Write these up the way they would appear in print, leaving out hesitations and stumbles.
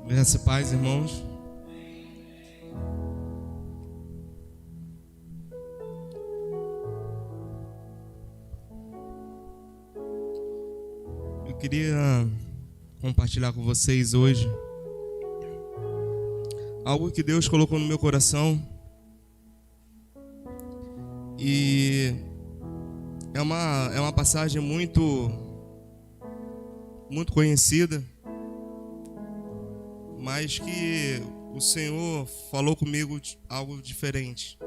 Graça e paz, irmãos. Eu queria compartilhar com vocês hoje algo que Deus colocou no meu coração e é uma passagem muito conhecida, mas que o Senhor falou comigo algo diferente.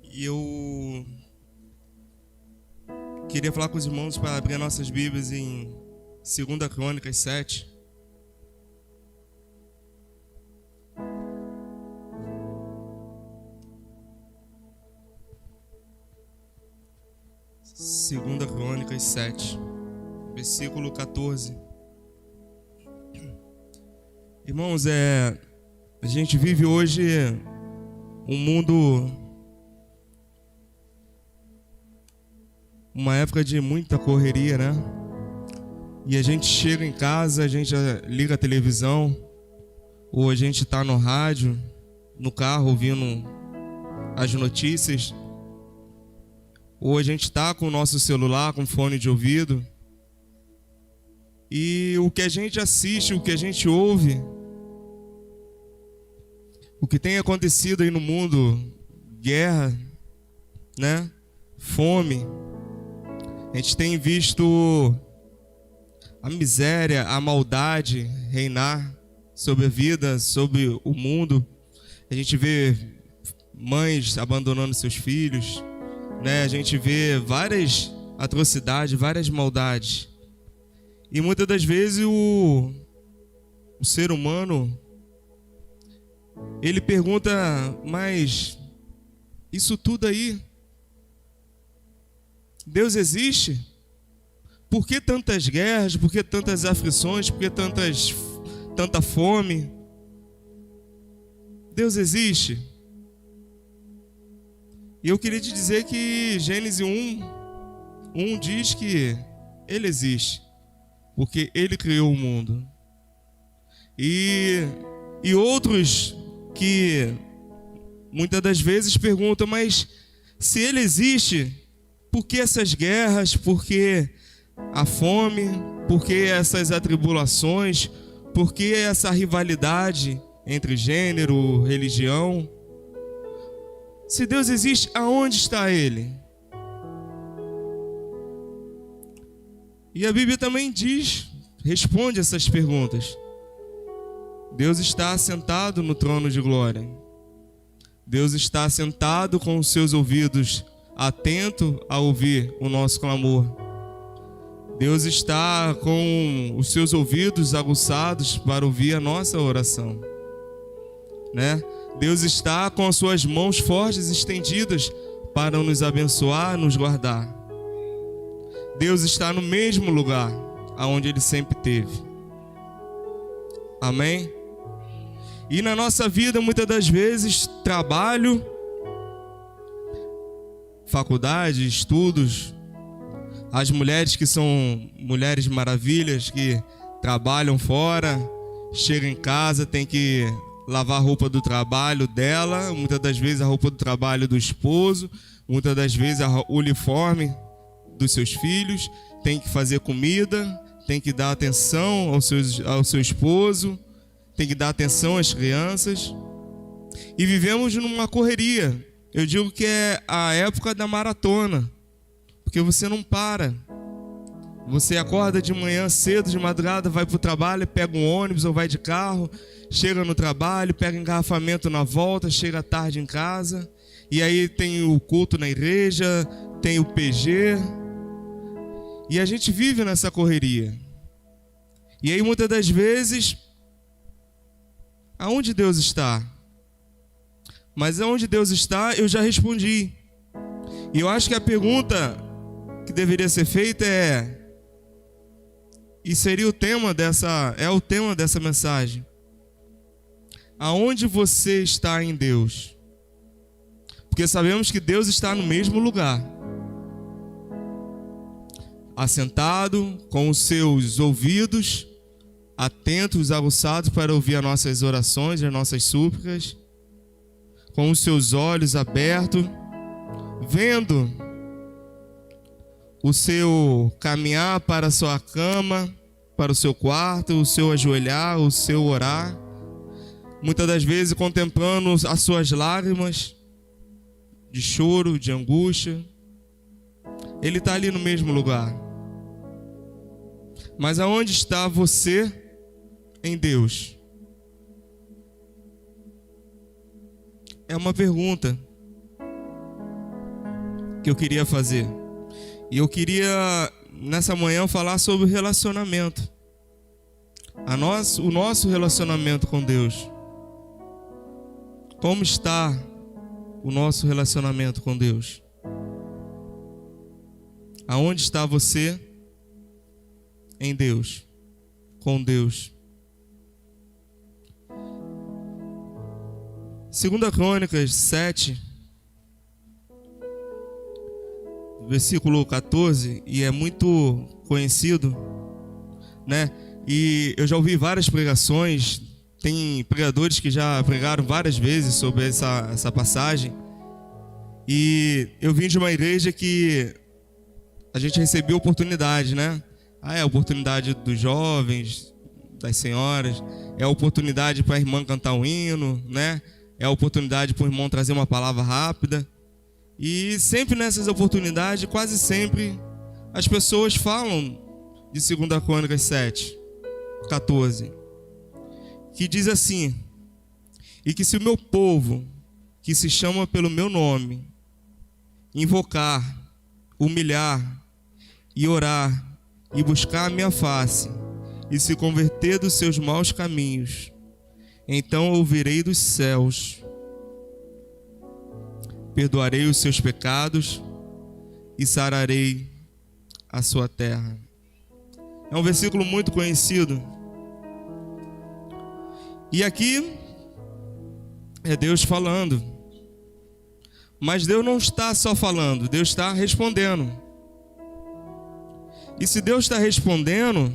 E eu queria falar com os irmãos para abrir nossas Bíblias em 2 Crônicas 7. Segunda Crônicas 7, versículo 14. Irmãos, a gente vive hoje um mundo, uma época de muita correria, né? E a gente chega em casa, a gente liga a televisão, ou a gente está no rádio, no carro ouvindo as notícias, ou a gente está com o nosso celular, com fone de ouvido, e o que a gente assiste, o que a gente ouve, o que tem acontecido aí no mundo, guerra, né? Fome, a gente tem visto a miséria, a maldade reinar sobre a vida, sobre o mundo. A gente vê mães abandonando seus filhos, né? A gente vê várias atrocidades, várias maldades. E muitas das vezes o ser humano, ele pergunta, mas isso tudo aí, Deus existe? Por que tantas guerras? Por que tantas aflições? Por que tanta fome? Deus existe? E eu queria te dizer que Gênesis 1 diz que Ele existe, porque Ele criou o mundo. E outros que muitas das vezes perguntam, mas se Ele existe, por que essas guerras? Por que a fome? Por que essas atribulações? Por que essa rivalidade entre gênero, religião? Se Deus existe, aonde está Ele? E a Bíblia também responde essas perguntas. Deus está assentado no trono de glória. Deus está sentado com os seus ouvidos atento a ouvir o nosso clamor. Deus está com os seus ouvidos aguçados para ouvir a nossa oração, né? Deus está com as suas mãos fortes estendidas para nos abençoar, nos guardar. Deus está no mesmo lugar aonde Ele sempre esteve. Amém? E na nossa vida, muitas das vezes, trabalho, faculdade, estudos, as mulheres que são mulheres maravilhas, que trabalham fora, chegam em casa, tem que lavar a roupa do trabalho dela, muitas das vezes a roupa do trabalho do esposo, muitas das vezes o uniforme dos seus filhos, tem que fazer comida, tem que dar atenção ao seu esposo, tem que dar atenção às crianças. E vivemos numa correria. Eu digo que é a época da maratona, porque você não para. Você acorda de manhã cedo, de madrugada, vai para o trabalho, pega um ônibus ou vai de carro, chega no trabalho, pega engarrafamento na volta, chega tarde em casa, e aí tem o culto na igreja, tem o PG, e a gente vive nessa correria. E aí muitas das vezes, aonde Deus está? Mas aonde Deus está, eu já respondi. E eu acho que a pergunta que deveria ser feita e seria o tema dessa mensagem: aonde você está em Deus? Porque sabemos que Deus está no mesmo lugar. assentado, com os seus ouvidos atentos, aguçados para ouvir as nossas orações, as nossas súplicas, com os seus olhos abertos, vendo o seu caminhar para a sua cama, para o seu quarto, o seu ajoelhar, o seu orar, muitas das vezes contemplando as suas lágrimas de choro, de angústia. Ele está ali no mesmo lugar. Mas aonde está você em Deus? É uma pergunta que eu queria fazer. E eu queria, nessa manhã, falar sobre relacionamento. O nosso relacionamento com Deus. Como está o nosso relacionamento com Deus? Aonde está você em Deus? Com Deus? 2 Crônicas 7, versículo 14, e é muito conhecido, né? E eu já ouvi várias pregações, tem pregadores que já pregaram várias vezes sobre essa passagem. E eu vim de uma igreja que a gente recebeu oportunidade, né? É a oportunidade dos jovens, das senhoras, é a oportunidade para a irmã cantar um hino, né? É a oportunidade para o irmão trazer uma palavra rápida. E sempre nessas oportunidades, quase sempre, as pessoas falam de 2 Crônicas 7, 14, que diz assim: e que se o meu povo, que se chama pelo meu nome, invocar, humilhar e orar e buscar a minha face e se converter dos seus maus caminhos, então ouvirei dos céus, perdoarei os seus pecados e sararei a sua terra. É um versículo muito conhecido. E aqui é Deus falando. Mas Deus não está só falando, Deus está respondendo. E se Deus está respondendo,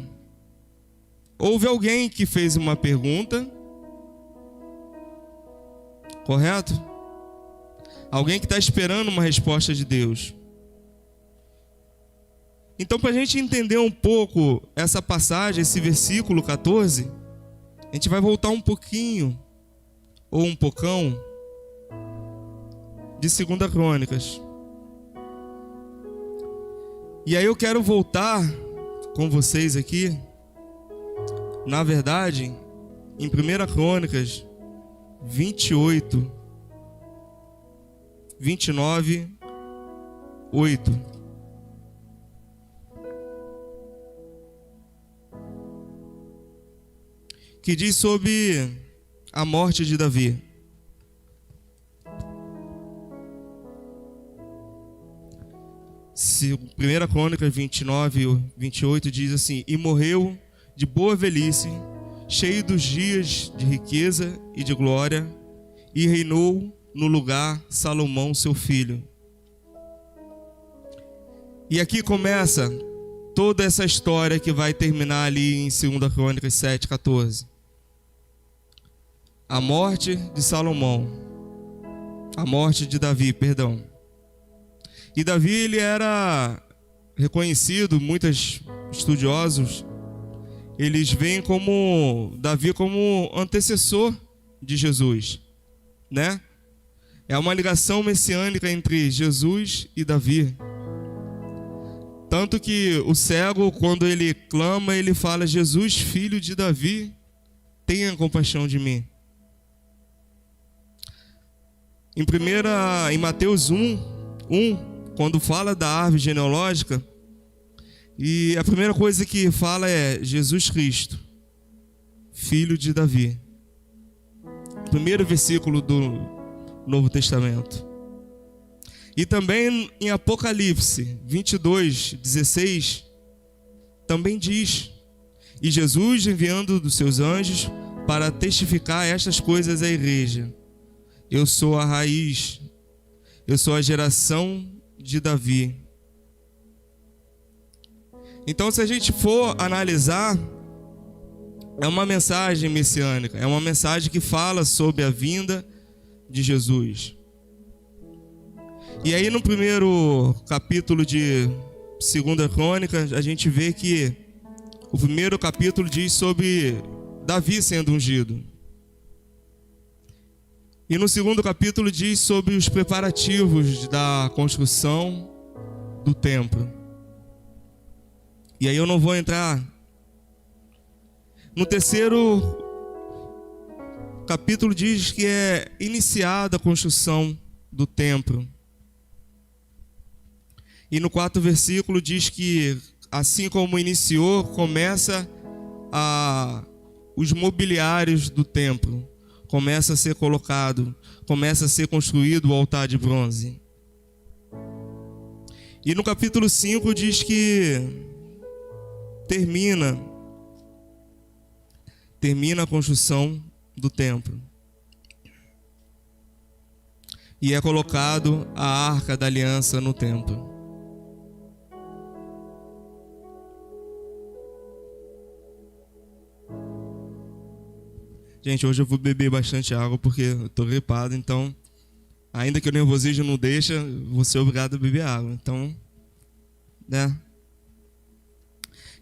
houve alguém que fez uma pergunta, correto? Alguém que está esperando uma resposta de Deus. Então, para a gente entender um pouco essa passagem, esse versículo 14, a gente vai voltar um pouquinho, ou um pocão, de 2 Crônicas. E aí eu quero voltar com vocês aqui, na verdade, em 1 Crônicas 28, 29, 8. Que diz sobre a morte de Davi. Se 1 Crônicas 29, 28 diz assim: e morreu de boa velhice, cheio dos dias de riqueza e de glória, e reinou no lugar Salomão, seu filho. E aqui começa toda essa história que vai terminar ali em 2 Crônicas 7, 14. A morte de Salomão. A morte de Davi, perdão. E Davi, ele era reconhecido, muitos estudiosos, eles veem como Davi como antecessor de Jesus, né? É uma ligação messiânica entre Jesus e Davi. Tanto que o cego, quando ele clama, ele fala: Jesus, filho de Davi, tenha compaixão de mim. Em Mateus 1, quando fala da árvore genealógica, e a primeira coisa que fala é Jesus Cristo, filho de Davi. Primeiro versículo do Novo Testamento. E também em Apocalipse 22, 16, também diz: e Jesus enviando dos seus anjos para testificar estas coisas à igreja. Eu sou a raiz, eu sou a geração de Davi. Então, se a gente for analisar, é uma mensagem messiânica, é uma mensagem que fala sobre a vinda de Jesus. E aí no primeiro capítulo de 2 Crônicas, a gente vê que o primeiro capítulo diz sobre Davi sendo ungido. E no segundo capítulo diz sobre os preparativos da construção do templo. E aí eu não vou entrar. No terceiro capítulo diz que é iniciada a construção do templo. E no 4º versículo diz que assim como iniciou, começa os mobiliários do templo. Começa a ser colocado, começa a ser construído o altar de bronze. E no capítulo 5 diz que termina a construção do templo. E é colocado a Arca da Aliança no templo. Gente, hoje eu vou beber bastante água porque eu tô gripado, então, ainda que o nervosismo não deixa, vou ser obrigado a beber água. Então, né?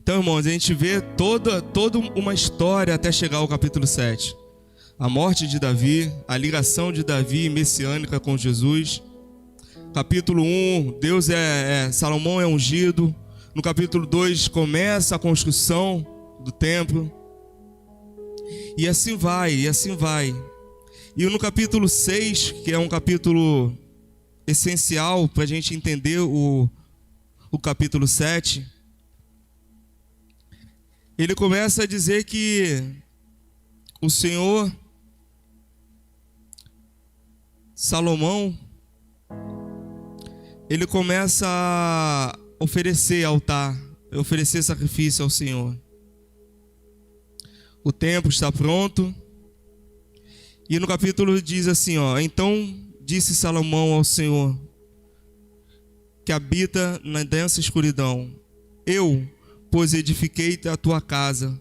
Então, irmãos, a gente vê toda uma história até chegar ao capítulo 7. A morte de Davi, a ligação de Davi messiânica com Jesus. Capítulo 1, Salomão é ungido. No capítulo 2, começa a construção do templo. E assim vai, e assim vai. E no capítulo 6, que é um capítulo essencial para a gente entender o capítulo 7, ele começa a dizer que o Senhor, Salomão, ele começa a oferecer altar, oferecer sacrifício ao Senhor. O templo está pronto. E no capítulo diz assim, então disse Salomão ao Senhor, que habita na densa escuridão: eu, pois edifiquei a tua casa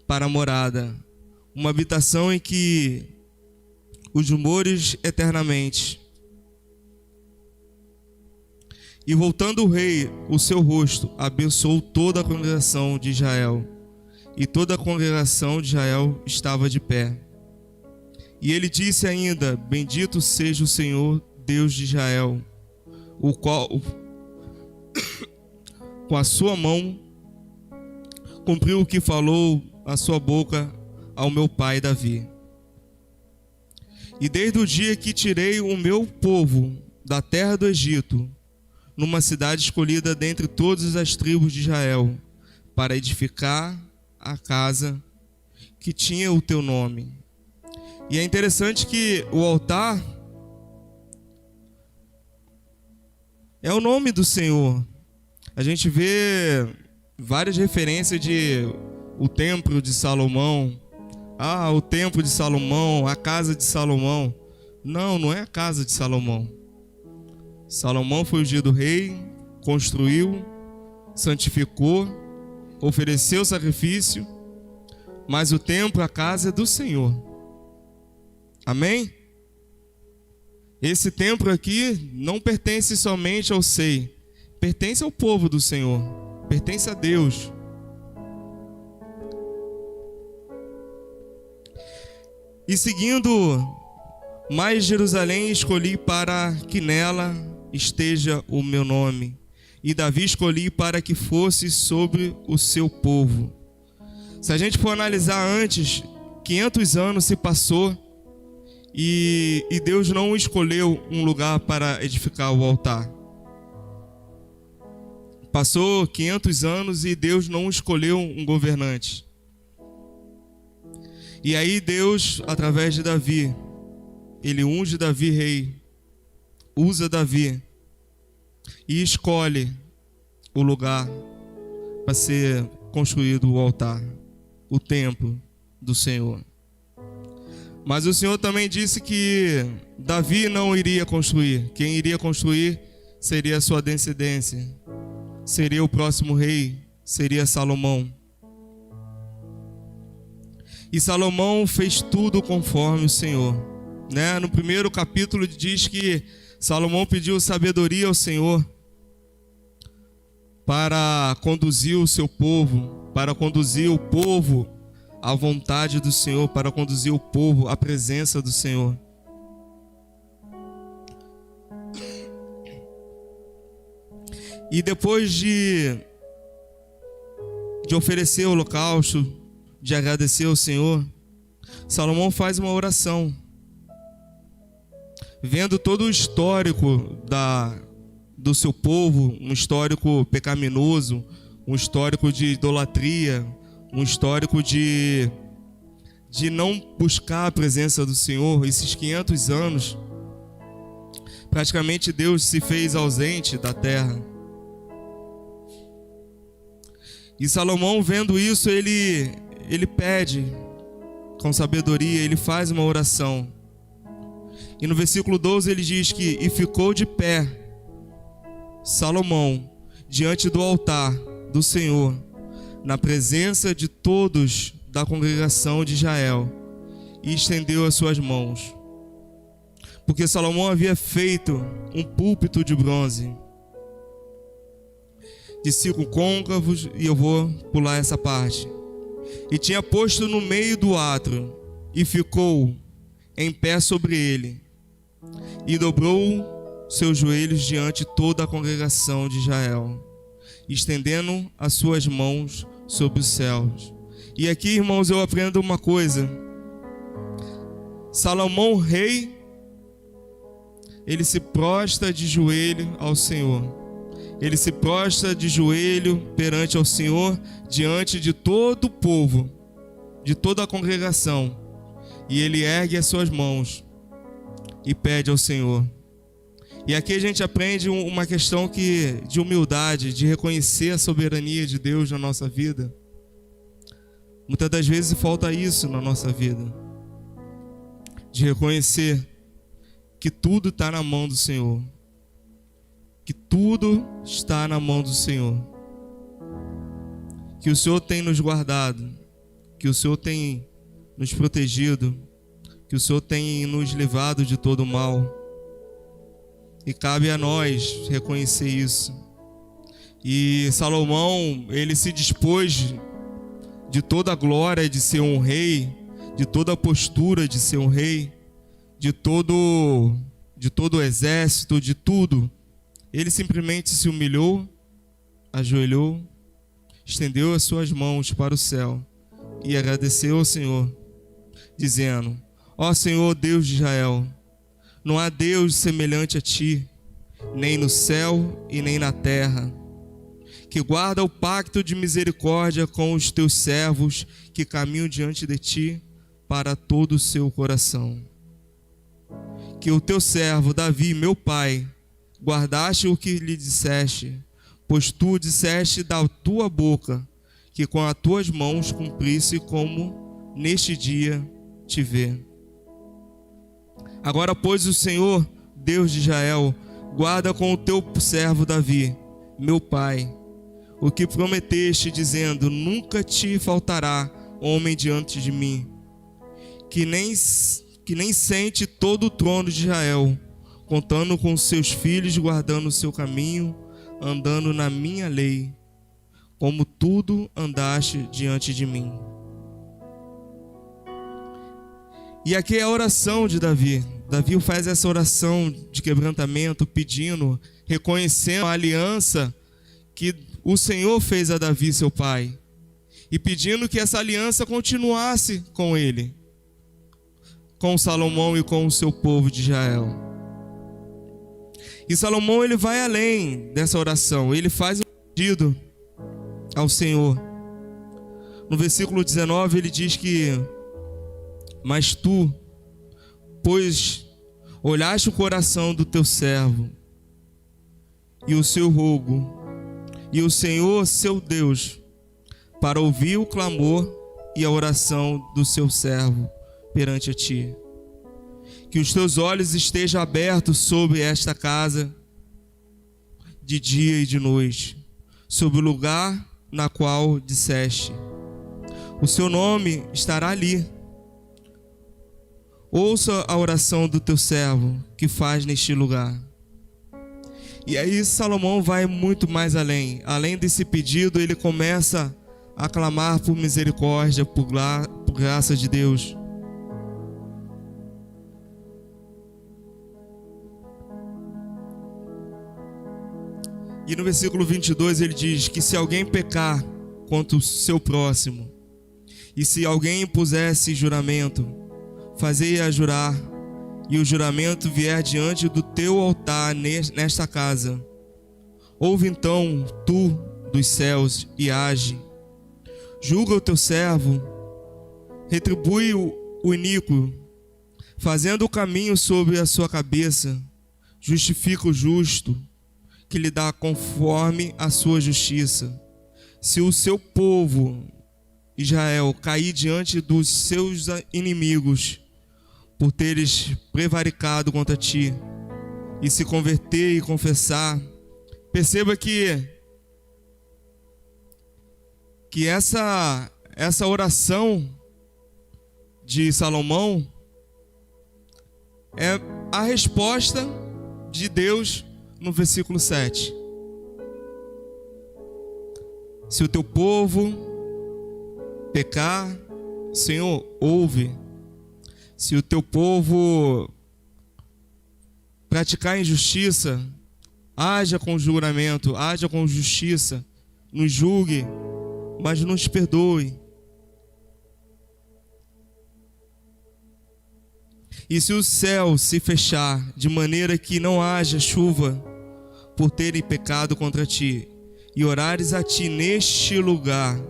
para a morada, uma habitação em que os mores eternamente. E voltando o rei o seu rosto, abençoou toda a congregação de Israel. E toda a congregação de Israel estava de pé. E ele disse ainda: bendito seja o Senhor, Deus de Israel, o qual, com a sua mão, cumpriu o que falou a sua boca ao meu pai Davi. E desde o dia que tirei o meu povo da terra do Egito, numa cidade escolhida dentre todas as tribos de Israel, para edificar a casa que tinha o teu nome. E é interessante que o altar é o nome do Senhor. A gente vê várias referências de o templo de Salomão. O templo de Salomão, a casa de Salomão. Não é a casa de Salomão. Salomão foi ungido rei, construiu, santificou, ofereceu sacrifício, mas o templo, a casa é do Senhor. Amém? Esse templo aqui não pertence somente ao Sei, pertence ao povo do Senhor, pertence a Deus. E seguindo mais Jerusalém, escolhi para que nela esteja o meu nome. E Davi escolhi para que fosse sobre o seu povo. Se a gente for analisar antes, 500 anos se passou e Deus não escolheu um lugar para edificar o altar. Passou 500 anos e Deus não escolheu um governante. E aí Deus, através de Davi, ele unge Davi rei, usa Davi e escolhe o lugar para ser construído o altar, o templo do Senhor. Mas o Senhor também disse que Davi não iria construir. Quem iria construir seria a sua descendência, seria o próximo rei seria Salomão. E Salomão fez tudo conforme o Senhor, né? No primeiro capítulo diz que Salomão pediu sabedoria ao Senhor para conduzir o seu povo, para conduzir o povo à vontade do Senhor, para conduzir o povo à presença do Senhor. E depois de oferecer o holocausto, de agradecer ao Senhor, Salomão faz uma oração. Vendo todo o histórico do seu povo, um histórico pecaminoso, um histórico de idolatria, um histórico de não buscar a presença do Senhor, esses 500 anos, praticamente Deus se fez ausente da terra. E Salomão, vendo isso, ele pede com sabedoria, ele faz uma oração. E no versículo 12 ele diz que: e ficou de pé Salomão diante do altar do Senhor, na presença de todos da congregação de Israel, e estendeu as suas mãos. Porque Salomão havia feito um púlpito de bronze, de 5 côncavos, e eu vou pular essa parte. E tinha posto no meio do átrio, e ficou em pé sobre ele, e dobrou seus joelhos diante de toda a congregação de Israel, estendendo as suas mãos sobre os céus. E aqui, irmãos, eu aprendo uma coisa. Salomão, rei, ele se prostra de joelho ao Senhor. Ele se prostra de joelho perante ao Senhor, diante de todo o povo, de toda a congregação. E ele ergue as suas mãos e pede ao Senhor. E aqui a gente aprende uma questão de humildade, de reconhecer a soberania de Deus na nossa vida. Muitas das vezes falta isso na nossa vida, de reconhecer que tudo está na mão do Senhor. Que tudo está na mão do Senhor. Que o Senhor tem nos guardado, que o Senhor tem nos protegido, que o Senhor tem nos livrado de todo mal. E cabe a nós reconhecer isso. E Salomão, ele se dispôs de toda a glória de ser um rei, de toda a postura de ser um rei, de todo o exército, de tudo. Ele simplesmente se humilhou, ajoelhou, estendeu as suas mãos para o céu e agradeceu ao Senhor, dizendo: ó Senhor, Deus de Israel, não há Deus semelhante a ti, nem no céu e nem na terra, que guarda o pacto de misericórdia com os teus servos que caminham diante de ti para todo o seu coração. Que o teu servo Davi, meu pai, guardaste o que lhe disseste, pois tu disseste da tua boca, que com as tuas mãos cumprisse como neste dia te vê. Agora, pois, o Senhor, Deus de Israel, guarda com o teu servo Davi, meu pai, o que prometeste, dizendo: nunca te faltará homem diante de mim, que nem sente todo o trono de Israel, contando com seus filhos, guardando o seu caminho, andando na minha lei, como tudo andaste diante de mim. E aqui é a oração de Davi. Davi faz essa oração de quebrantamento, pedindo, reconhecendo a aliança que o Senhor fez a Davi, seu pai, e pedindo que essa aliança continuasse com ele, com Salomão e com o seu povo de Israel. E Salomão, ele vai além dessa oração, ele faz um pedido ao Senhor. No versículo 19 ele diz que: mas tu, pois olhaste o coração do teu servo e o seu rogo, e o Senhor, seu Deus, para ouvir o clamor e a oração do seu servo perante a ti. Que os teus olhos estejam abertos sobre esta casa, de dia e de noite, sobre o lugar na qual disseste: o seu nome estará ali. Ouça a oração do teu servo que faz neste lugar. E aí Salomão vai muito mais além. Além desse pedido, ele começa a clamar por misericórdia, por graça de Deus. E no versículo 22 ele diz que se alguém pecar contra o seu próximo, e se alguém impusesse juramento, fazei-a jurar, e o juramento vier diante do teu altar nesta casa. Ouve então tu dos céus e age. Julga o teu servo, retribui o iníquo, fazendo o caminho sobre a sua cabeça, justifica o justo, que lhe dá conforme a sua justiça. Se o seu povo, Israel, cair diante dos seus inimigos, por teres prevaricado contra ti, e se converter e confessar, perceba que essa oração de Salomão é a resposta de Deus no versículo 7. Se o teu povo pecar, Senhor, ouve. Se o teu povo praticar injustiça, haja com juramento, haja com justiça, nos julgue, mas nos perdoe. E se o céu se fechar, de maneira que não haja chuva, por terem pecado contra ti, e orares a ti neste lugar,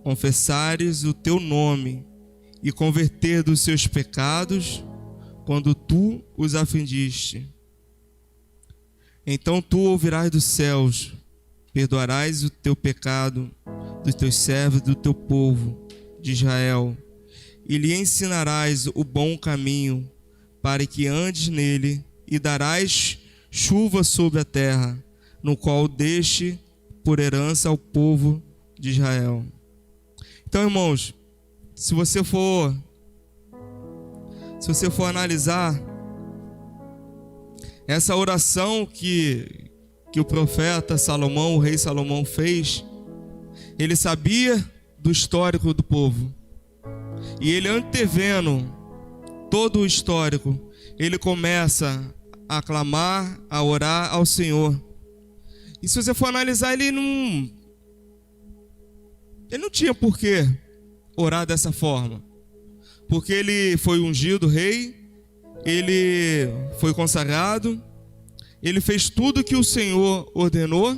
confessares o teu nome, e converter dos seus pecados, quando tu os ofendiste, então tu ouvirás dos céus, perdoarás o teu pecado dos teus servos, do teu povo de Israel, e lhe ensinarás o bom caminho, para que andes nele, e darás chuva sobre a terra, no qual deste por herança ao povo de Israel. Então, irmãos, se você for analisar essa oração que o profeta Salomão, o rei Salomão fez, ele sabia do histórico do povo, e ele, antevendo todo o histórico, ele começa a clamar, a orar ao Senhor. E se você for analisar, ele não tinha por que orar dessa forma, porque ele foi ungido rei, ele foi consagrado, ele fez tudo que o Senhor ordenou,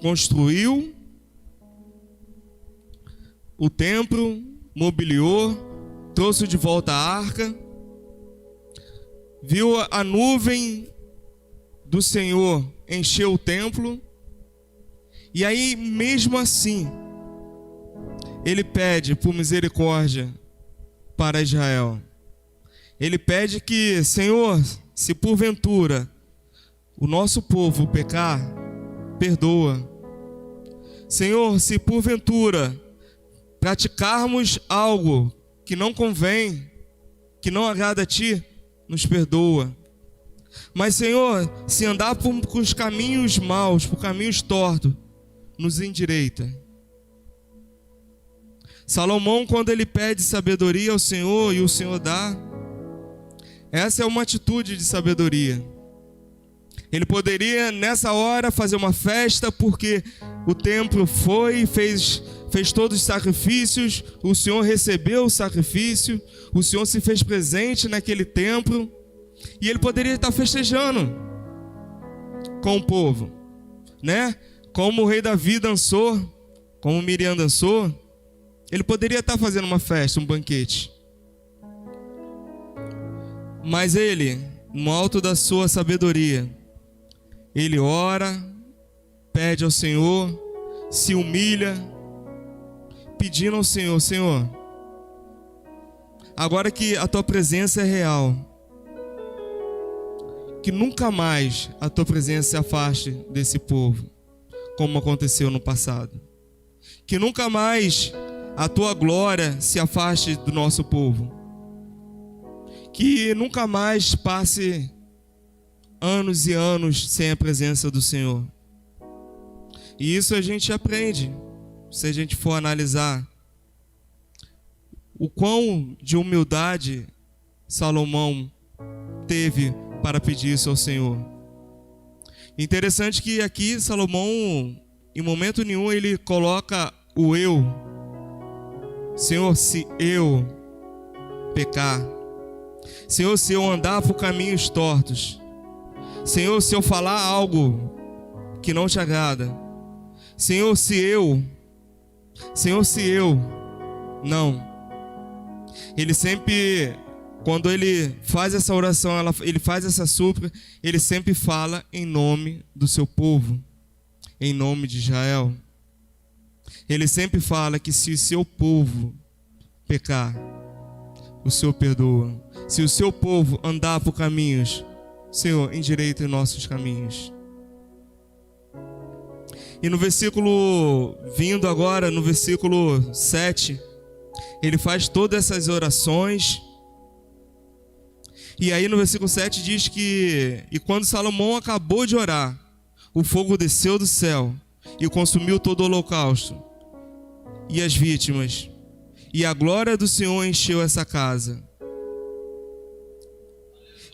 construiu o templo, mobiliou, trouxe de volta a arca, viu a nuvem do Senhor encher o templo, e aí mesmo assim ele pede por misericórdia para Israel. Ele pede que, Senhor, se porventura o nosso povo pecar, perdoa. Senhor, se porventura praticarmos algo que não convém, que não agrada a Ti, nos perdoa. Mas, Senhor, se andar por os caminhos maus, por caminhos tortos, nos endireita. Salomão, quando ele pede sabedoria ao Senhor e o Senhor dá, essa é uma atitude de sabedoria. Ele poderia nessa hora fazer uma festa, porque o templo fez todos os sacrifícios, o Senhor recebeu o sacrifício, o Senhor se fez presente naquele templo, e ele poderia estar festejando com o povo, né? Como o rei Davi dançou, como Miriam dançou, ele poderia estar fazendo uma festa, um banquete. Mas ele, no alto da sua sabedoria, ele ora, pede ao Senhor, se humilha, pedindo ao Senhor: Senhor, agora que a tua presença é real, que nunca mais a tua presença se afaste desse povo. como aconteceu no passado. Que nunca mais a tua glória se afaste do nosso povo. Que nunca mais passe anos e anos sem a presença do Senhor. E isso a gente aprende, se a gente for analisar o quão de humildade Salomão teve para pedir isso ao Senhor. Interessante que aqui Salomão, em momento nenhum, ele coloca o eu. Senhor, se eu pecar, Senhor, se eu andar por caminhos tortos, Senhor, se eu falar algo que não te agrada, Senhor, se eu, não. Ele sempre, quando ele faz essa oração, ele faz essa súplica, ele sempre fala em nome do seu povo, em nome de Israel. Ele sempre fala que se o seu povo pecar, o Senhor perdoa. Se o seu povo andar por caminhos, Senhor, endireita os nossos caminhos. E no versículo, vindo agora, no versículo 7, ele faz todas essas orações. E aí no versículo 7 diz que: e quando Salomão acabou de orar, o fogo desceu do céu e consumiu todo o holocausto e as vítimas, e a glória do Senhor encheu essa casa.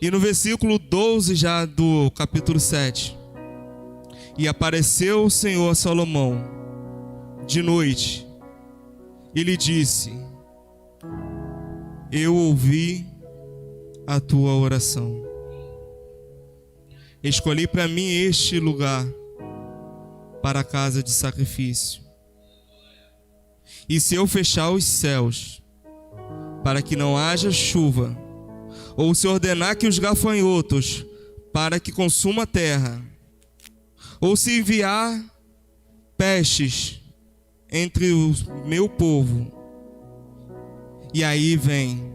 E no versículo 12 já do capítulo 7, e apareceu o Senhor a Salomão de noite e lhe disse: eu ouvi a tua oração, escolhi para mim este lugar para a casa de sacrifício. E se eu fechar os céus para que não haja chuva, ou se ordenar que os gafanhotos para que consuma a terra, ou se enviar pestes entre o meu povo, e aí vem,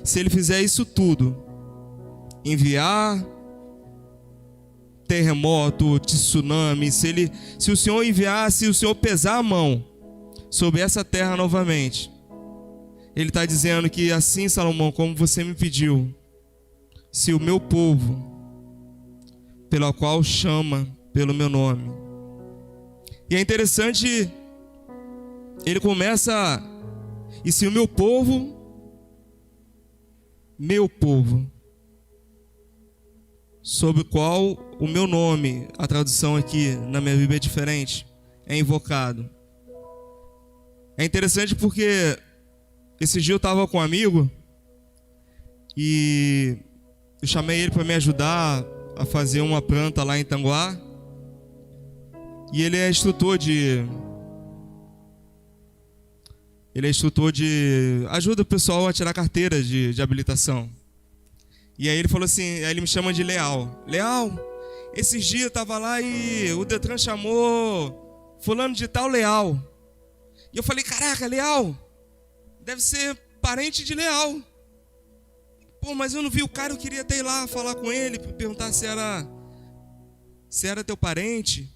se ele fizer isso tudo, enviar terremoto, tsunami, se o Senhor enviar, se o Senhor pesar a mão sobre essa terra novamente, ele está dizendo que assim, Salomão, como você me pediu, se o meu povo, pelo qual chama pelo meu nome. E é interessante, ele começa: e se o meu povo, sobre o qual o meu nome, a tradução aqui na minha Bíblia é diferente, é invocado. É interessante porque esse dia eu estava com um amigo e eu chamei ele para me ajudar a fazer uma planta lá em Tanguá. E ele é instrutor de ajuda o pessoal a tirar carteira de habilitação. E aí ele falou assim, aí ele me chama de Leal. Leal, esses dias eu tava lá e o Detran chamou fulano de tal Leal. E eu falei: caraca, Leal, deve ser parente de Leal. Pô, mas eu não vi o cara, eu queria até ir lá falar com ele, perguntar se era teu parente.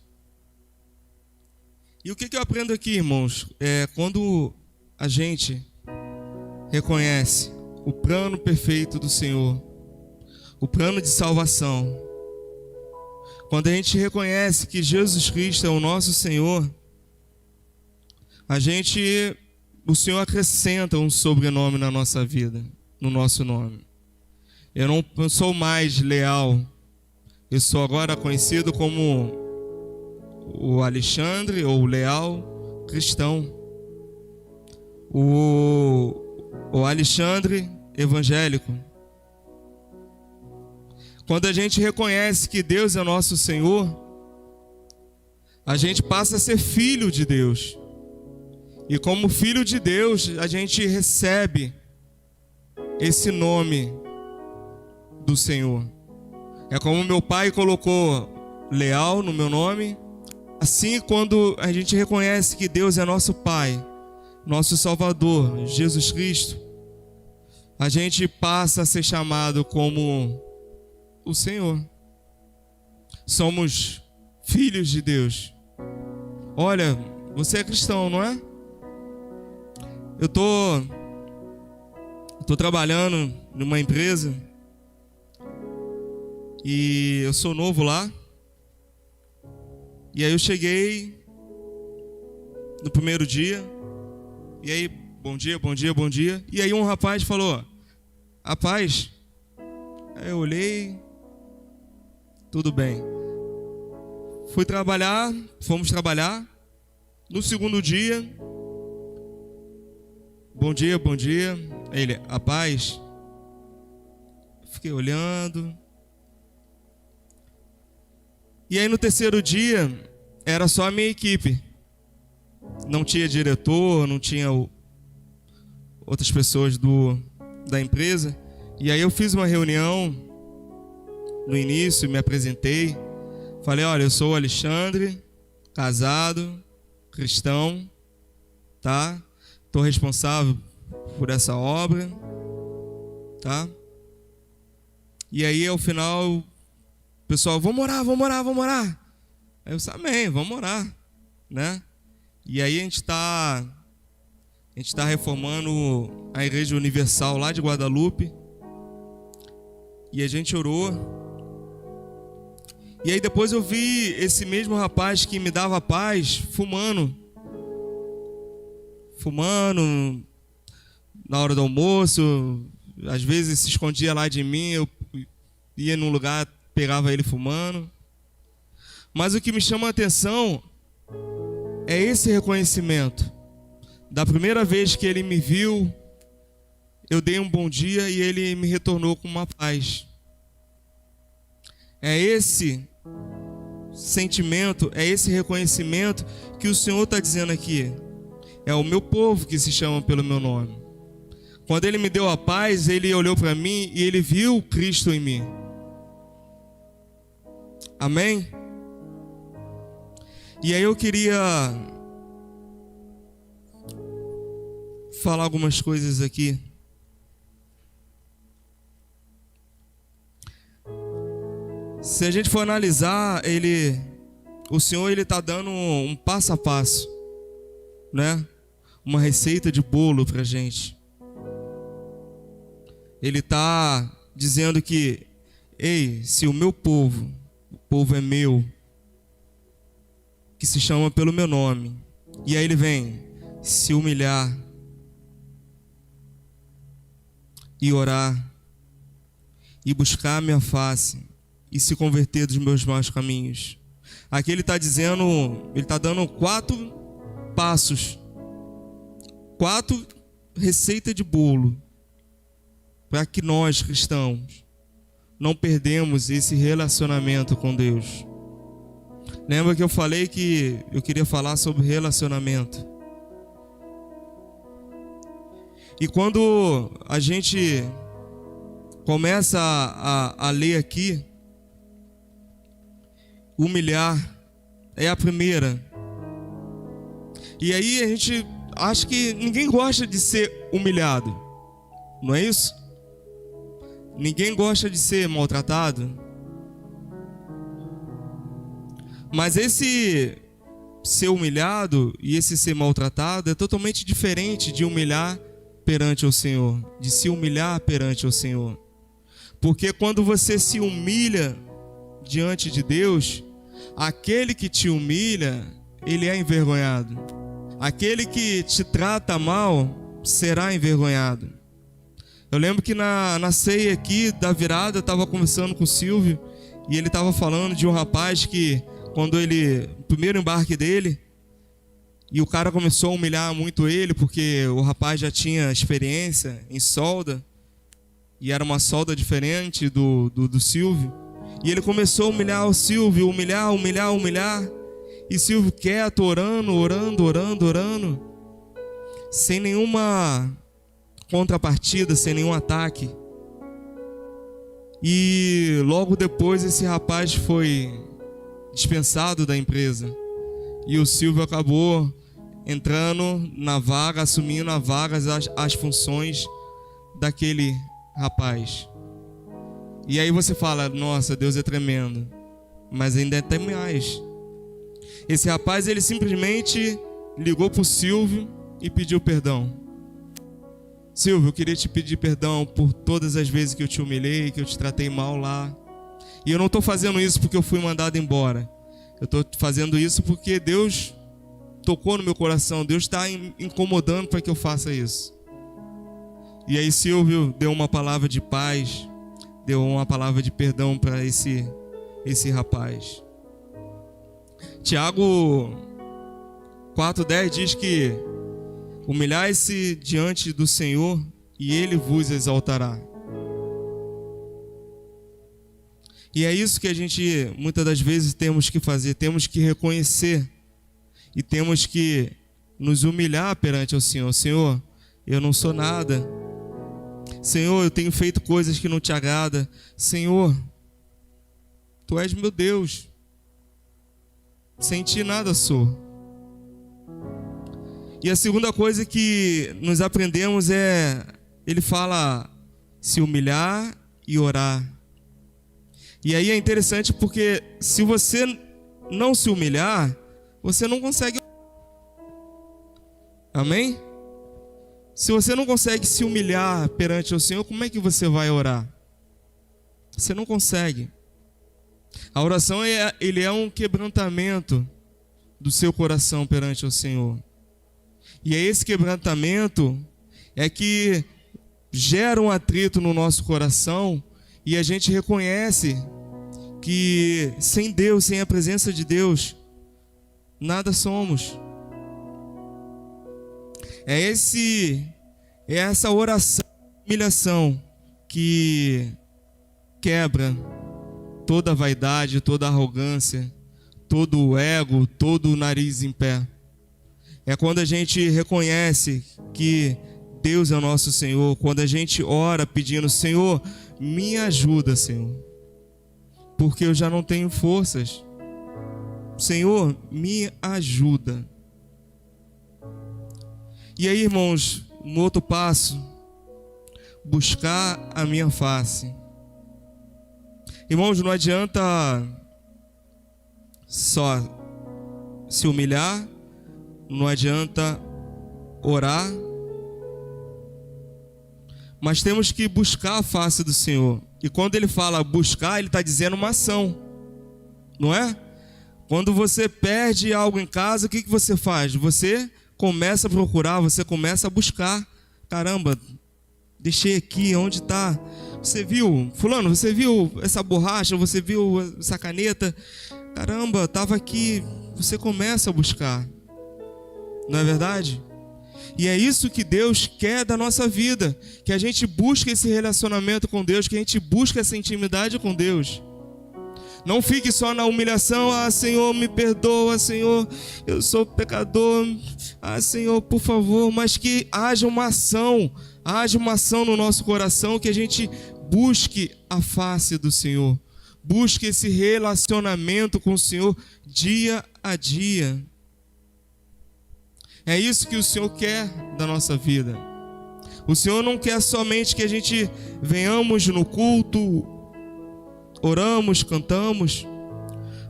E o que eu aprendo aqui, irmãos? Quando a gente reconhece o plano perfeito do Senhor, o plano de salvação, quando a gente reconhece que Jesus Cristo é o nosso Senhor, o Senhor acrescenta um sobrenome na nossa vida, no nosso nome. Eu não sou mais Leal, eu sou agora conhecido como o Alexandre, ou o Leal cristão, o Alexandre evangélico. Quando a gente reconhece que Deus é nosso Senhor, a gente passa a ser filho de Deus. E como filho de Deus, a gente recebe esse nome do Senhor. É como meu pai colocou Leal no meu nome. Assim, quando a gente reconhece que Deus é nosso Pai, nosso Salvador, Jesus Cristo, a gente passa a ser chamado como o Senhor. Somos filhos de Deus. olha, você é cristão, não é? Eu tô trabalhando numa empresa e eu sou novo lá. E aí eu cheguei no primeiro dia, e aí, bom dia, bom dia, bom dia. E aí um rapaz falou, rapaz, aí eu olhei, tudo bem. Fomos trabalhar. No segundo dia, bom dia, bom dia. Ele, rapaz, fiquei olhando. E aí no terceiro dia, era só a minha equipe. Não tinha diretor, não tinha outras pessoas da empresa. E aí eu fiz uma reunião no início, me apresentei. Falei, olha, eu sou o Alexandre, casado, cristão, tá? Estou responsável por essa obra, tá? E aí ao final, o pessoal, vamos orar, vamos orar, vamos orar. Aí eu disse, amém, vamos orar, né? E aí a gente tá reformando a Igreja Universal lá de Guadalupe. E a gente orou. E aí depois eu vi esse mesmo rapaz que me dava paz fumando na hora do almoço. Às vezes se escondia lá de mim, eu ia num lugar, pegava ele fumando. Mas o que me chama a atenção é esse reconhecimento. Da primeira vez que ele me viu, eu dei um bom dia e ele me retornou com uma paz. É esse sentimento, é esse reconhecimento que o Senhor está dizendo aqui. É o meu povo que se chama pelo meu nome. Quando ele me deu a paz, ele olhou para mim e ele viu Cristo em mim. Amém? E aí eu queria falar algumas coisas aqui. Se a gente for analisar, o Senhor está dando um passo a passo, né? Uma receita de bolo para a gente. Ele está dizendo que, ei, se o meu povo, o povo é meu, que se chama pelo meu nome, e aí ele vem se humilhar e orar e buscar a minha face e se converter dos meus maus caminhos. Aqui ele está dizendo, ele está dando 4 passos, 4 receitas de bolo, para que nós, cristãos, não perdemos esse relacionamento com Deus. Lembra que eu falei que eu queria falar sobre relacionamento? E quando a gente começa a ler aqui, humilhar é a primeira. E aí a gente acha que ninguém gosta de ser humilhado, não é isso? Ninguém gosta de ser maltratado. Mas esse ser humilhado e esse ser maltratado é totalmente diferente de humilhar perante o Senhor, de se humilhar perante o Senhor. Porque quando você se humilha diante de Deus, aquele que te humilha, ele é envergonhado. Aquele que te trata mal será envergonhado. Eu lembro que na ceia aqui da virada, eu estava conversando com o Silvio e ele estava falando de um rapaz que, quando o primeiro embarque dele, e o cara começou a humilhar muito ele, porque o rapaz já tinha experiência em solda, e era uma solda diferente do Silvio. E ele começou a humilhar o Silvio, humilhar. E Silvio quieto, orando, sem nenhuma contrapartida, sem nenhum ataque. E logo depois esse rapaz foi dispensado da empresa. E o Silvio acabou entrando na vaga, assumindo a vaga, as funções daquele rapaz. E aí você fala, nossa, Deus é tremendo. Mas ainda tem mais. Esse rapaz, ele simplesmente ligou para o Silvio e pediu perdão. Silvio, eu queria te pedir perdão por todas as vezes que eu te humilhei, que eu te tratei mal lá. E eu não estou fazendo isso porque eu fui mandado embora. Eu estou fazendo isso porque Deus tocou no meu coração. Deus está incomodando para que eu faça isso. E aí Silvio deu uma palavra de paz, deu uma palavra de perdão para esse rapaz. Tiago 4,10 diz que humilhai-se diante do Senhor e Ele vos exaltará. E é isso que a gente muitas das vezes temos que fazer, temos que reconhecer e temos que nos humilhar perante o Senhor. Senhor, eu não sou nada. Senhor, eu tenho feito coisas que não te agradam. Senhor, Tu és meu Deus. Sem Ti nada sou. E a segunda coisa que nos aprendemos é, ele fala, se humilhar e orar. E aí é interessante porque se você não se humilhar, você não consegue. Amém? Se você não consegue se humilhar perante o Senhor, como é que você vai orar? Você não consegue. A oração ele é um quebrantamento do seu coração perante o Senhor. E é esse quebrantamento é que gera um atrito no nosso coração e a gente reconhece que sem Deus, sem a presença de Deus, nada somos. É essa oração, humilhação que quebra toda a vaidade, toda a arrogância, todo o ego, todo o nariz em pé. É quando a gente reconhece que Deus é o nosso Senhor, quando a gente ora pedindo, Senhor, me ajuda, Senhor, porque eu já não tenho forças. Senhor, me ajuda. E aí, irmãos, um outro passo, buscar a minha face. Irmãos, não adianta só se humilhar, não adianta orar, mas temos que buscar a face do Senhor. E quando ele fala buscar, ele está dizendo uma ação, não é? Quando você perde algo em casa, o que você faz? Você começa a procurar, você começa a buscar. Caramba, deixei aqui, onde está? Você viu, fulano, você viu essa borracha, você viu essa caneta? Caramba, estava aqui. Você começa a buscar. Não é verdade? E é isso que Deus quer da nossa vida, que a gente busque esse relacionamento com Deus, que a gente busque essa intimidade com Deus. Não fique só na humilhação, Senhor, me perdoa, Senhor, eu sou pecador, Senhor, por favor, mas que haja uma ação no nosso coração, que a gente busque a face do Senhor, busque esse relacionamento com o Senhor dia a dia. É isso que o Senhor quer da nossa vida. O Senhor não quer somente que a gente venhamos no culto, oramos, cantamos,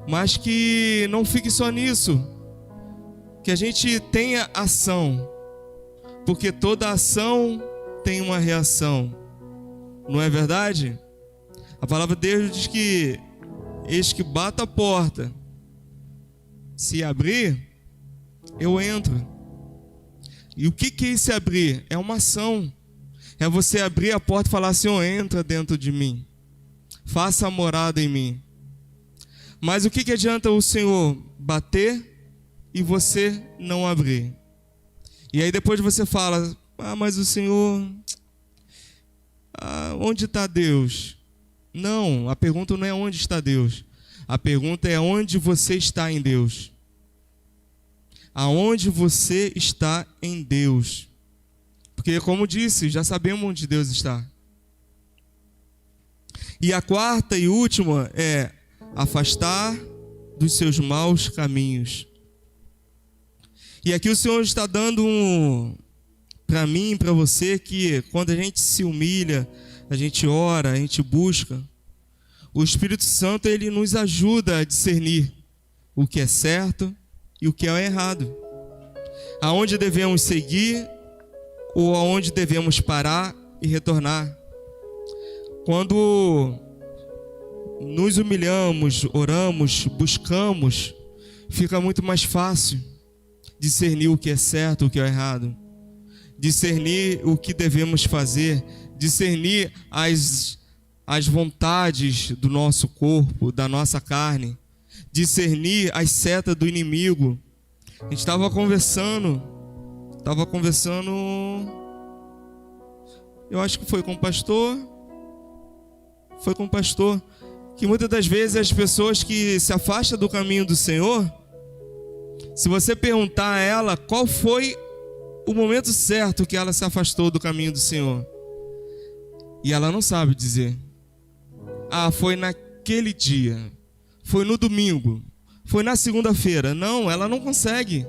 mas que não fique só nisso, que a gente tenha ação, porque toda ação tem uma reação, não é verdade? A palavra de Deus diz que eis que bato a porta, se abrir, eu entro. E o que é esse abrir? É uma ação, é você abrir a porta e falar, Senhor, entra dentro de mim, faça a morada em mim. Mas o que adianta o Senhor bater e você não abrir? E aí depois você fala, mas o Senhor, onde está Deus? Não, a pergunta não é onde está Deus. A pergunta é onde você está em Deus. Aonde você está em Deus. Porque, como disse, já sabemos onde Deus está. E a quarta e última é afastar dos seus maus caminhos. E aqui o Senhor está dando para mim e para você que quando a gente se humilha, a gente ora, a gente busca, o Espírito Santo ele nos ajuda a discernir o que é certo e o que é errado, aonde devemos seguir ou aonde devemos parar e retornar. Quando nos humilhamos, oramos, buscamos, fica muito mais fácil discernir o que é certo, o que é errado, discernir o que devemos fazer, discernir as vontades do nosso corpo, da nossa carne, discernir as setas do inimigo. A gente estava conversando, eu acho que foi com o pastor, que muitas das vezes as pessoas que se afastam do caminho do Senhor, se você perguntar a ela qual foi o momento certo que ela se afastou do caminho do Senhor, e ela não sabe dizer. Foi naquele dia, foi no domingo, foi na segunda-feira. Não, ela não consegue.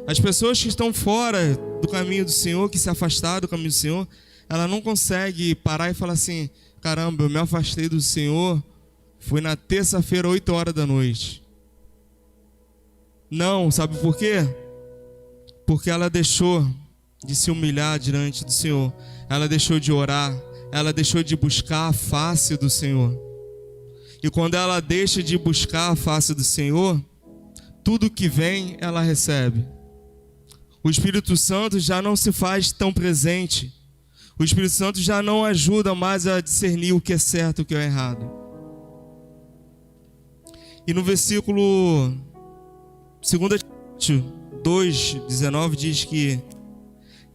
As pessoas que estão fora do caminho do Senhor, que se afastaram do caminho do Senhor, ela não consegue parar e falar assim: caramba, eu me afastei do Senhor, foi na terça-feira, 8 horas da noite. Não, sabe por quê? Porque ela deixou de se humilhar diante do Senhor, ela deixou de orar, ela deixou de buscar a face do Senhor. E quando ela deixa de buscar a face do Senhor, tudo que vem ela recebe. O Espírito Santo já não se faz tão presente. O Espírito Santo já não ajuda mais a discernir o que é certo e o que é errado. E no versículo 2 Timóteo 2:19 diz que: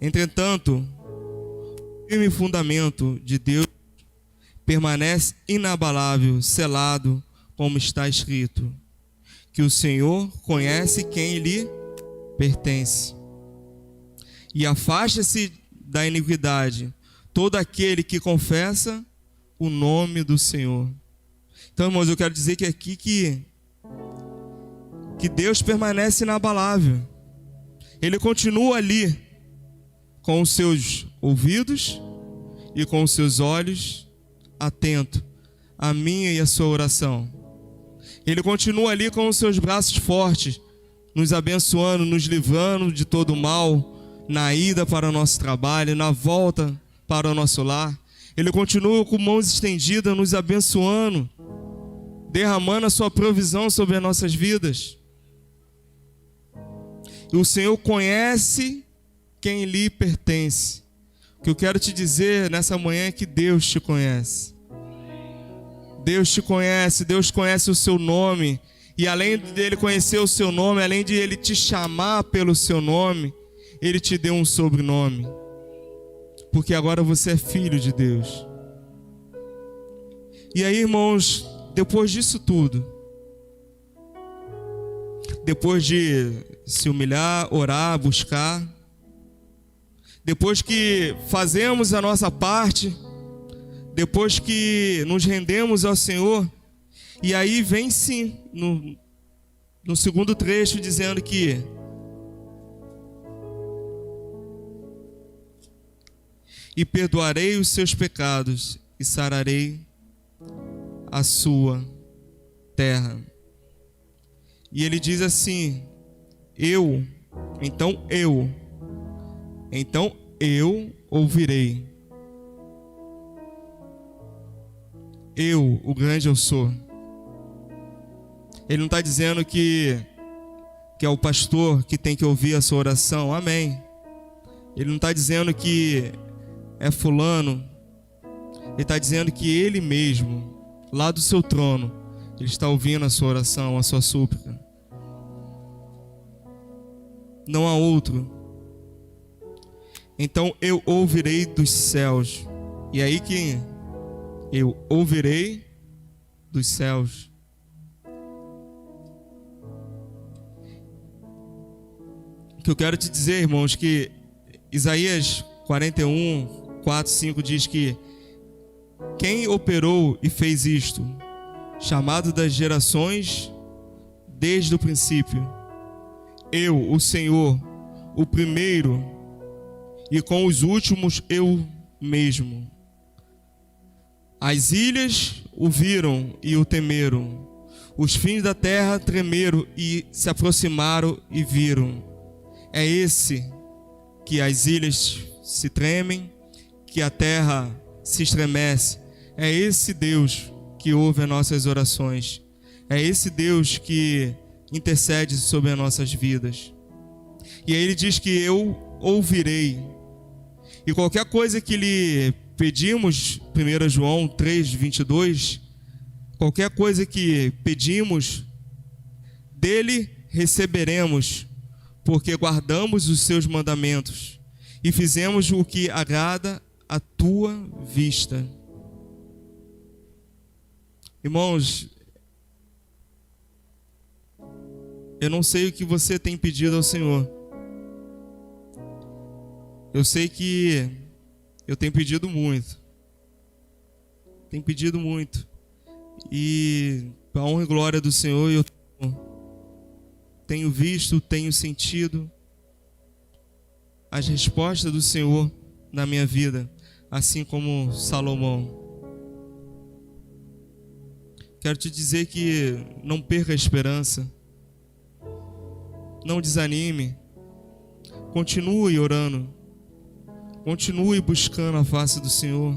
entretanto, o firme fundamento de Deus permanece inabalável, selado, como está escrito, que o Senhor conhece quem lhe pertence. E afasta-se da iniquidade todo aquele que confessa o nome do Senhor. Então, irmãos, eu quero dizer que aqui que Deus permanece inabalável. Ele continua ali com os seus ouvidos e com os seus olhos atento à minha e à sua oração. Ele continua ali com os seus braços fortes, nos abençoando, nos livrando de todo o mal, na ida para o nosso trabalho, na volta para o nosso lar. Ele continua com mãos estendidas, nos abençoando, derramando a sua provisão sobre as nossas vidas. E o Senhor conhece quem lhe pertence. O que eu quero te dizer nessa manhã é que Deus te conhece. Deus te conhece, Deus conhece o seu nome. E além dele conhecer o seu nome, além de ele te chamar pelo seu nome, ele te deu um sobrenome. Porque agora você é filho de Deus. E aí, irmãos, depois disso tudo, depois de se humilhar, orar, buscar, depois que fazemos a nossa parte, depois que nos rendemos ao Senhor, e aí vem sim, no segundo trecho, dizendo que e perdoarei os seus pecados e sararei a sua terra. E ele diz assim: então eu ouvirei. Eu, o grande eu sou. Ele não está dizendo que é o pastor que tem que ouvir a sua oração. Amém. Ele não está dizendo que é fulano. Ele está dizendo que ele mesmo, lá do seu trono, ele está ouvindo a sua oração, a sua súplica. Não há outro. Então eu ouvirei dos céus. E aí que eu ouvirei dos céus. O que eu quero te dizer, irmãos, que Isaías 41, 4, 5 diz que quem operou e fez isto, chamado das gerações desde o princípio, eu, o Senhor, o primeiro, e com os últimos eu mesmo. As ilhas o viram e o temeram, Os fins da terra tremeram e se aproximaram e viram. É esse que as ilhas se tremem, que a terra se estremece. É esse Deus que ouve as nossas orações. É esse Deus que intercede sobre as nossas vidas. E aí ele diz que eu ouvirei. E qualquer coisa que lhe pedimos, 1 João 3:22, qualquer coisa que pedimos, dele receberemos, porque guardamos os seus mandamentos e fizemos o que agrada à tua vista. Irmãos, eu não sei o que você tem pedido ao Senhor. Eu sei que eu tenho pedido muito. Tenho pedido muito. E para a honra e glória do Senhor, eu tenho visto, tenho sentido as respostas do Senhor na minha vida, assim como Salomão. Quero te dizer que não perca a esperança. Não desanime. Continue orando. Continue buscando a face do Senhor,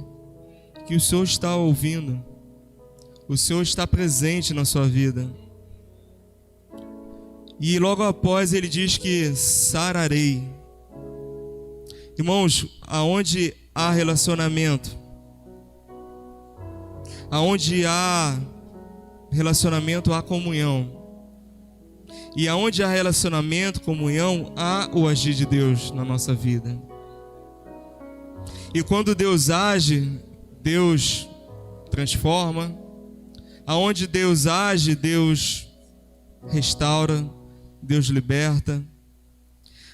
que o Senhor está ouvindo. O Senhor está presente na sua vida. E logo após ele diz que sararei. Irmãos, aonde há relacionamento, aonde há relacionamento, há comunhão. E aonde há relacionamento, comunhão, há o agir de Deus na nossa vida. E quando Deus age, Deus transforma. Aonde Deus age, Deus restaura, Deus liberta.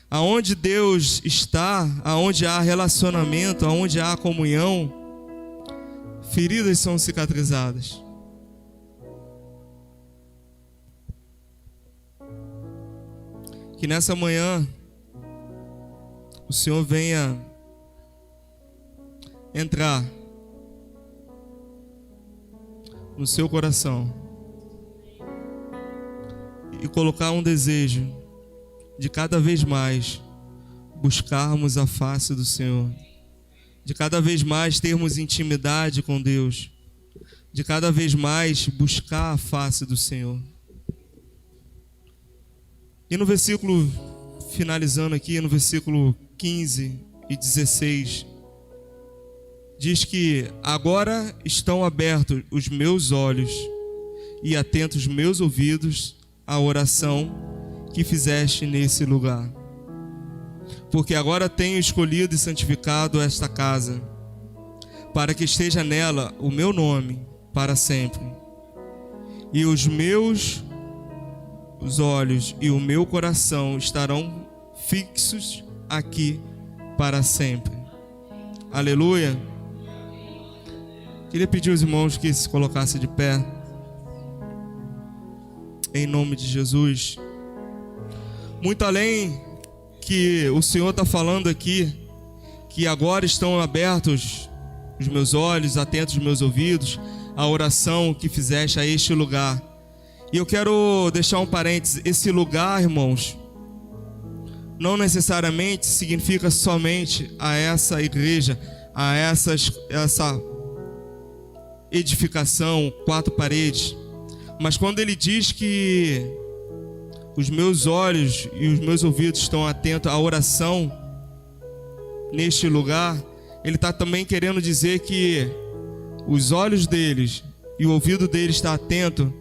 Aonde Deus está, aonde há relacionamento, aonde há comunhão, feridas são cicatrizadas. Que nessa manhã o Senhor venha entrar no seu coração e colocar um desejo de cada vez mais buscarmos a face do Senhor, de cada vez mais termos intimidade com Deus, de cada vez mais buscar a face do Senhor. E no versículo, finalizando aqui, no versículo 15 e 16, diz que agora estão abertos os meus olhos e atentos os meus ouvidos à oração que fizeste nesse lugar. Porque agora tenho escolhido e santificado esta casa, para que esteja nela o meu nome para sempre. E os meus olhos e o meu coração estarão fixos aqui para sempre. Aleluia. Queria pedir aos irmãos que se colocassem de pé, em nome de Jesus. Muito além que o Senhor está falando aqui, que agora estão abertos os meus olhos, atentos os meus ouvidos, a oração que fizeste a este lugar. E eu quero deixar um parênteses. Esse lugar, irmãos, não necessariamente significa somente a essa igreja, a essa edificação, 4 paredes. Mas quando ele diz que os meus olhos e os meus ouvidos estão atentos à oração neste lugar, ele está também querendo dizer que os olhos deles e o ouvido deles está atento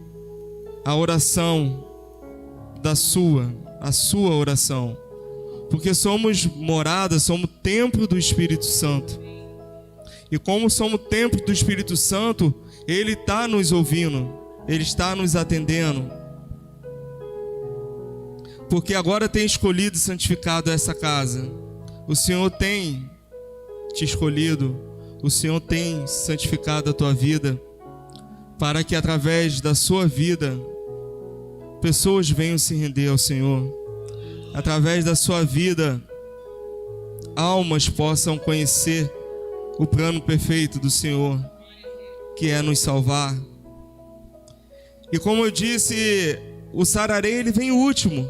à oração a sua oração. Porque somos morada, somos templo do Espírito Santo. E como somos templo do Espírito Santo, Ele está nos ouvindo, Ele está nos atendendo. Porque agora tem escolhido e santificado essa casa. O Senhor tem te escolhido, o Senhor tem santificado a tua vida, para que através da sua vida, pessoas venham se render ao Senhor. Através da sua vida, almas possam conhecer o plano perfeito do Senhor, que é nos salvar. E como eu disse, o sararei ele vem o último.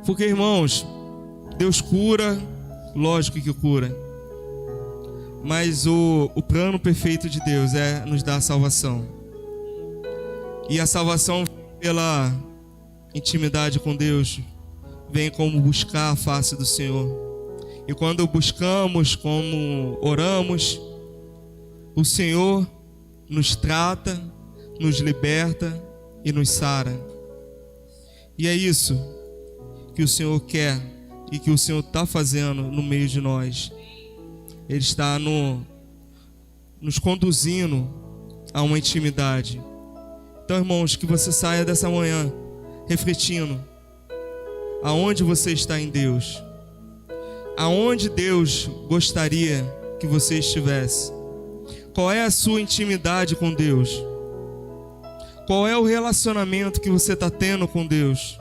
Porque, irmãos, Deus cura, lógico que cura. Mas o plano perfeito de Deus é nos dar a salvação. E a salvação pela intimidade com Deus vem como buscar a face do Senhor. E quando buscamos, como oramos, o Senhor nos trata, nos liberta e nos sara. E é isso que o Senhor quer e que o Senhor está fazendo no meio de nós. Ele está nos conduzindo a uma intimidade. Então, irmãos, que você saia dessa manhã refletindo aonde você está em Deus, aonde Deus gostaria que você estivesse. Qual é a sua intimidade com Deus? Qual é o relacionamento que você está tendo com Deus?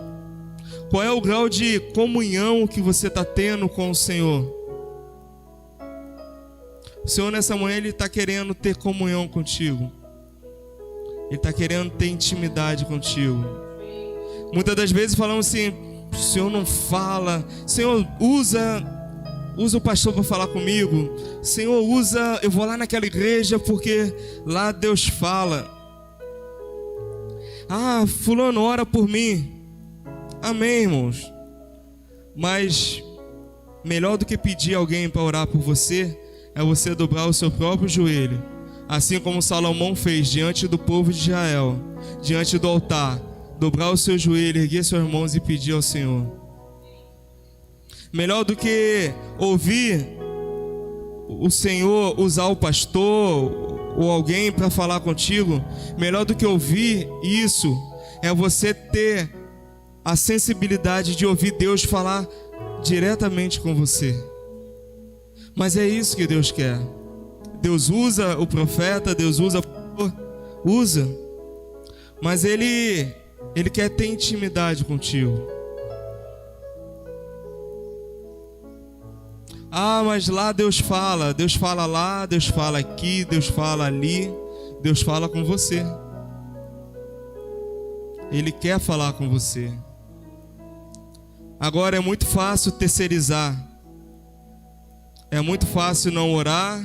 Qual é o grau de comunhão que você está tendo com o Senhor? O Senhor nessa manhã Ele está querendo ter comunhão contigo. Ele está querendo ter intimidade contigo. Muitas das vezes falamos assim: o Senhor não fala. Senhor, usa o pastor para falar comigo. Senhor, eu vou lá naquela igreja porque lá Deus fala. Ah, fulano, ora por mim. Amém, irmãos. Mas melhor do que pedir alguém para orar por você é você dobrar o seu próprio joelho, assim como Salomão fez diante do povo de Israel, diante do altar, dobrar o seu joelho, erguer suas mãos e pedir ao Senhor. Melhor do que ouvir o Senhor usar o pastor ou alguém para falar contigo, melhor do que ouvir isso é você ter a sensibilidade de ouvir Deus falar diretamente com você. Mas é isso que Deus quer. Deus usa o profeta, Deus usa, mas Ele quer ter intimidade contigo. Ah, mas lá Deus fala lá, Deus fala aqui, Deus fala ali, Deus fala com você. Ele quer falar com você. Agora é muito fácil terceirizar. É muito fácil não orar,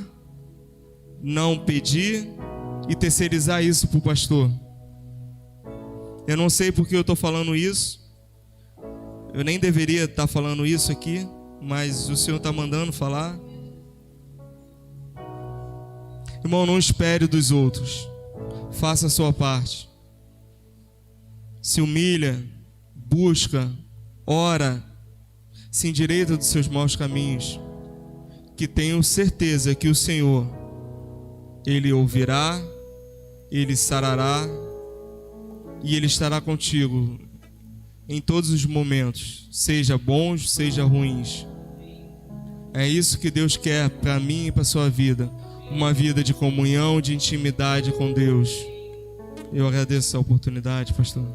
não pedir e terceirizar isso para o pastor. Eu não sei porque eu estou falando isso. Eu nem deveria estar falando isso aqui, mas o Senhor está mandando falar. Irmão, não espere dos outros. Faça a sua parte. Se humilha, busca, ora, se endireita dos seus maus caminhos, que tenho certeza que o Senhor, Ele ouvirá, Ele sarará e Ele estará contigo em todos os momentos, seja bons, seja ruins. É isso que Deus quer para mim e para a sua vida, uma vida de comunhão, de intimidade com Deus. Eu agradeço a oportunidade, pastor.